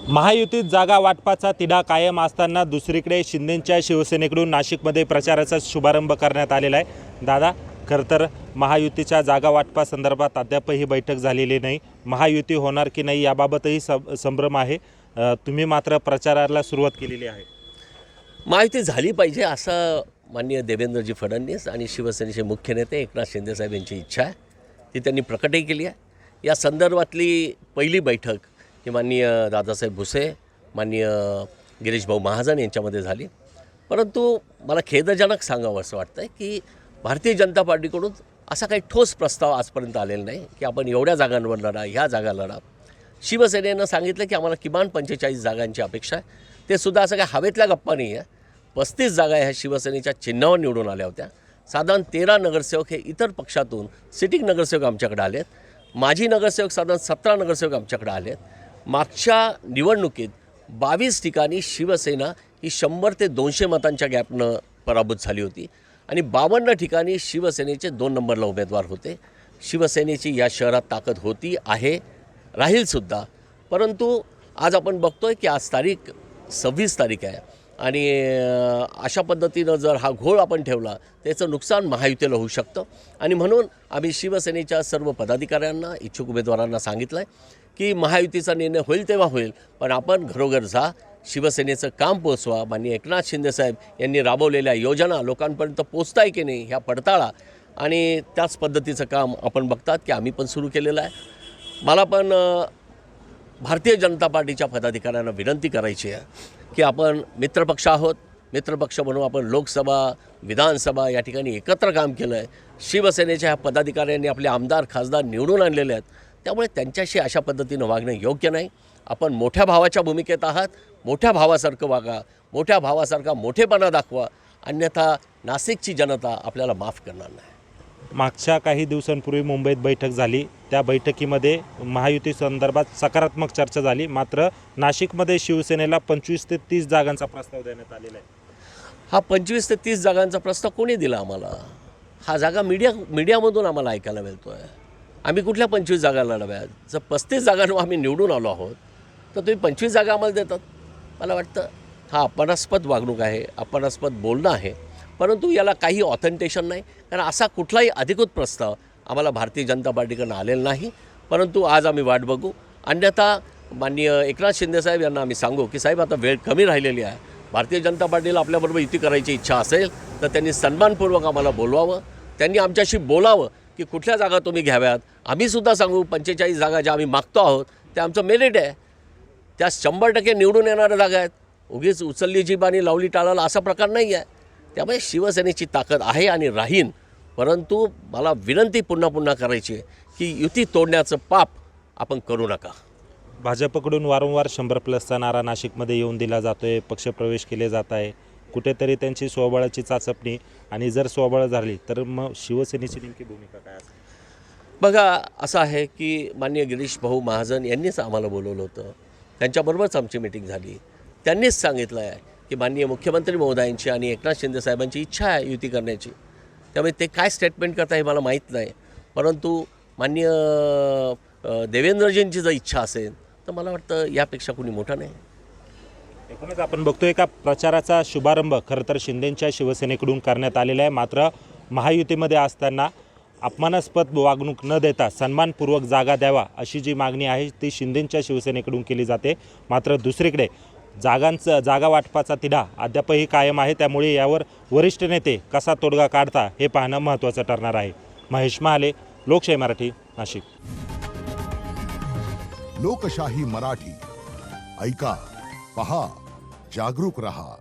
महायुतीत जागा वाटपाचा तिढा कायम असताना दुसरीकडे शिंदेंच्या शिवसेनेकडून नाशिकमध्ये प्रचाराचा शुभारंभ करण्यात आलेला आहे। दादा, खरं तर महायुतीच्या जागा वाटपासंदर्भात अद्यापही बैठक झालेली नाही। महायुती होणार की नाही याबाबतही संभ्रम आहे। तुम्ही मात्र प्रचाराला सुरुवात केलेली आहे। महायुती झाली पाहिजे असं माननीय देवेंद्रजी फडणवीस आणि शिवसेनेचे मुख्य नेते एकनाथ शिंदेसाहेब यांची इच्छा आहे, ती त्यांनी प्रकटही केली आहे। या संदर्भातली पहिली बैठक ही माननीय दादासाहेब भुसे, माननीय गिरीश भाऊ महाजन यांच्यामध्ये झाली। परंतु मला खेदजनक सांगावं असं वाटतं आहे की भारतीय जनता पार्टीकडून असा काही ठोस प्रस्ताव आजपर्यंत आलेला नाही की आपण एवढ्या जागांवर लढा, ह्या जागा लढा। शिवसेनेनं सांगितलं की आम्हाला किमान 45 जागांची अपेक्षा आहे। ते सुद्धा असं काही हवेतल्या गप्पा नाही आहे। 35 जागा ह्या शिवसेनेच्या चिन्हावर निवडून आल्या होत्या। साधारण 13 नगरसेवक हे इतर पक्षातून सिटिंग नगरसेवक आमच्याकडे आलेत। माजी नगरसेवक साधारण 17 नगरसेवक आमच्याकडे आलेत। मागच्या निवडणुकीत 22 ठिकाणी शिवसेना ही 100 ते 200 मतांच्या गॅपनं पराभूत झाली होती आणि 52 ठिकाणी शिवसेनेचे 2 नंबरला उमेदवार होते। शिवसेनेची या शहरात ताकद होती, आहे, राहीलसुद्धा। परंतु आज आपण बघतोय की आज तारीख 26 तारीख आहे आणि अशा पद्धतीनं जर हा घोळ आपण ठेवला त्याचं नुकसान महायुतीला होऊ शकतं। आणि म्हणून आम्ही शिवसेनेच्या सर्व पदाधिकाऱ्यांना, इच्छुक उमेदवारांना सांगितलं आहे की महायुतीचा निर्णय होईल तेव्हा होईल, पण आपण घरोघर जा, शिवसेनेचं काम पोचवा। माननीय एकनाथ शिंदेसाहेब यांनी राबवलेल्या योजना लोकांपर्यंत पोचताय की नाही ह्या पडताळा, आणि त्याच पद्धतीचं काम आपण बघतात की आम्ही पण सुरू केलेलं आहे। मला पण भारतीय जनता पार्टीच्या पदाधिकाऱ्यांना विनंती करायची आहे की आपण मित्रपक्ष आहोत, मित्रपक्ष म्हणून आपण लोकसभा, विधानसभा या ठिकाणी एकत्र काम केलं आहे। शिवसेनेच्या ह्या पदाधिकाऱ्यांनी आपले आमदार, खासदार निवडून आणलेले आहेत, त्यामुळे त्यांच्याशी अशा पद्धतीनं वागणं योग्य नाही। आपण मोठ्या भावाच्या भूमिकेत आहात, मोठ्या भावासारखं वागा, मोठ्या भावासारखा मोठेपणा दाखवा, अन्यथा नाशिकची जनता आपल्याला माफ करणार नाही। मागच्या काही दिवसांपूर्वी मुंबईत बैठक झाली, त्या बैठकीमध्ये महायुती संदर्भात सकारात्मक चर्चा झाली, मात्र नाशिकमध्ये शिवसेनेला 25 ते 30 जागांचा प्रस्ताव देण्यात आलेला आहे। हा 25 ते 30 जागांचा प्रस्ताव कोणी दिला आम्हाला? हा जागा मीडियामधून आम्हाला ऐकायला मिळतो आहे। आम्ही कुठल्या 25 जागा लढव्यात? जर 35 जागांवर आम्ही निवडून आलो आहोत तर तुम्ही 25 जागा आम्हाला देतात? मला वाटतं हा अपमानास्पद वागणूक आहे, अपमानास्पद बोलणं आहे। परंतु याला काही ऑथेंटिकेशन नाही, कारण असा कुठलाही अधिकृत प्रस्ताव आम्हाला भारतीय जनता पार्टीकडून आलेला नाही। परंतु आज आम्ही वाट बघू, अन्यथा माननीय एकनाथ शिंदेसाहेब यांना आम्ही सांगू की साहेब आता वेळ कमी राहिलेली आहे, भारतीय जनता पार्टीला आपल्याबरोबर युती करायची इच्छा असेल तर त्यांनी सन्मानपूर्वक आम्हाला बोलवावं, त्यांनी आमच्याशी बोलावं की कुठल्या जागा तुम्ही घ्याव्यात। आम्हीसुद्धा सांगू 45 जागा ज्या आम्ही मागतो आहोत त्या आमचं मेरिट आहे, त्या 100% निवडून येणाऱ्या जागा आहेत। उगीच उचलली जीभ आणि लावली टाळाला असा प्रकार नाही आहे। त्यामुळे शिवसेनेची ताकद आहे आणि राहीन। परंतु मला विनंती पुन्हा करायची आहे की युती तोडण्याचं पाप आपण करू नका। भाजपकडून वारंवार 100+ नारा नाशिकमध्ये येऊन दिला जातोय, पक्षप्रवेश केले जात आहे, कुठेतरी त्यांची स्वबळाची चाचपणी, आणि जर स्वबळ झाली तर मग शिवसेनेची नेमकी भूमिका काय असेल? बघा, असं आहे की माननीय गिरीश भाऊ महाजन यांनीच आम्हाला बोलवलं होतं, त्यांच्याबरोबरच आमची मीटिंग झाली। त्यांनीच सांगितलं आहे की माननीय मुख्यमंत्री महोदयांची आणि एकनाथ शिंदेसाहेबांची इच्छा आहे युती करण्याची। त्यामुळे ते काय स्टेटमेंट करता हे मला माहीत नाही, परंतु माननीय देवेंद्रजींची जर इच्छा असेल तर मला वाटतं यापेक्षा कोणी मोठा नाही। एकूणच आपण बघतोय का प्रचाराचा शुभारंभ खरं तर शिंदेंच्या शिवसेनेकडून करण्यात आलेला आहे, मात्र महायुतीमध्ये असताना अपमानास्पद वागणूक न देता सन्मानपूर्वक जागा द्यावा अशी जी मागणी आहे ती शिंदेंच्या शिवसेनेकडून केली जाते। मात्र दुसरीकडे जागा वाटपाचा तिढा अद्यापही कायम आहे, त्यामुळे यावर वरिष्ठ नेते कसा तोडगा काढता हे पाहणं महत्त्वाचं ठरणार आहे। महेश महाले, लोकशाही मराठी, नाशिक। लोकशाही मराठी, ऐका, पहा, जागरूक रहा।